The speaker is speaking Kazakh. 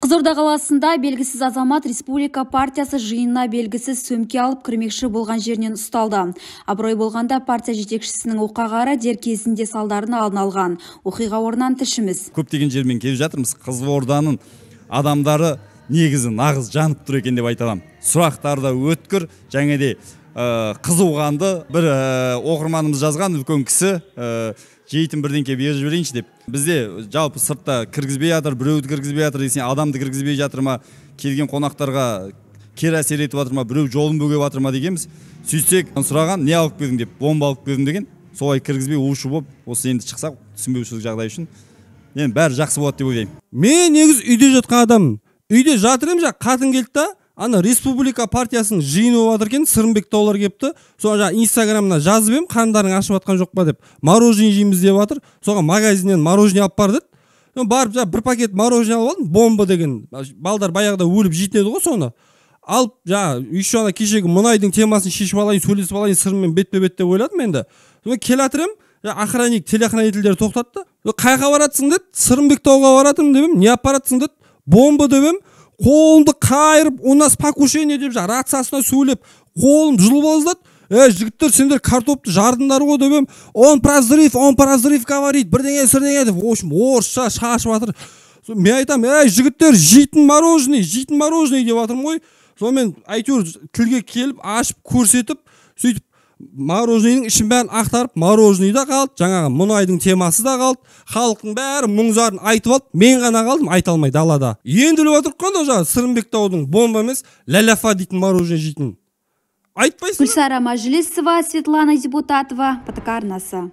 Қызылорда қаласында белгісіз азамат республика партиясы жиынына белгісіз сөмке алып кірмекші болған жерінен ұсталды. Абырой болғанда партия жетекшісінің оқиғары дер кезінде салдарын алдын алған. Оқиға орнынан тілшіміз. Көптеген жермен келіп жатырмыз. Қызылорданың адамдары негізі нағыз жанып тұр екен деп айтамын. Сұрақтарда өткір, жаңаде қызуғанды бір оқырманымыз жазған үлкен кісі жейтін бірдеңке беріп жіберейінші деп. Бізде жалпы сыртта кіргізбей жатыр, біреуді кіргізбей жатыр десең, адамды кіргізбей жатыр ма, келген қонақтарға кері әсер етіп жатыр ма, біреу жолын бөгеп жатыр ма дегенбіз. Сөйтсек, сұраған, не алып келдің деп, бомба алып келдім деген. Солай кіргізбей у-шу болып, осы енді шықсақ, түсінбеушілік жағдай үшін. Енді бәрі жақсы болады деп ойлаймын. Мен негіз үйде жатқан адаммын. Үйде жатыр едім, қатын келді да, ана республика партиясының жиыны болып жатыр екен, Сырымбек таулар кепті. Соған инстаграмына жазып едім, қандарың ашып жатқан жоқ па деп. Мороженое жейміз деп жатыр. Соған магазиннен мороженое алып бар деді. Барып бір пакет мороженое алып алдым, бомба деген. Балдар баяғыда өліп жейтін еді ғой соны. Алып еще ана кешегі мұнайдың темасын шешіп алайын, сөйлесіп алайын, сырыммен бетпе-бет деп ойладым енді. Келе жатырмын, охранник телеохранительдер тоқтатты. Қайға баратсың деді, Сырымбек тауға баратырмын дедім, не апаратсың деді, бомба дедім. Қолымды қайырып, у нас покушение деп рациясына сөйлеп, қолым жылып аздады. Жігіттер, сендер картопты жардыңдар ғой деп, он про взрыв говорит, бірдеңе деп, в общем, орысша шашып жатыр. Мен айтам, жігіттер, жейтін мороженое деп жатырмын ғой. Сонымен әйтеуір тілге келіп, ашып, көрсетіп, сөйтіп морожененің ішін бәрін ақтарып, мороженое да қалды, жаңағы мұнайдың темасы да қалды, халықтың бәрі мұң-зарын айтып алды, мен ғана қалдым айта алмай далада. Енді өліп отырып қандай жаңағы Сырымбек таудың бомба емес, ляляфа дейтін мороженое жейтін. Айтпайсың. Гүлсара Мәжілісова, Светлана Депутатова, ПТК арнасы.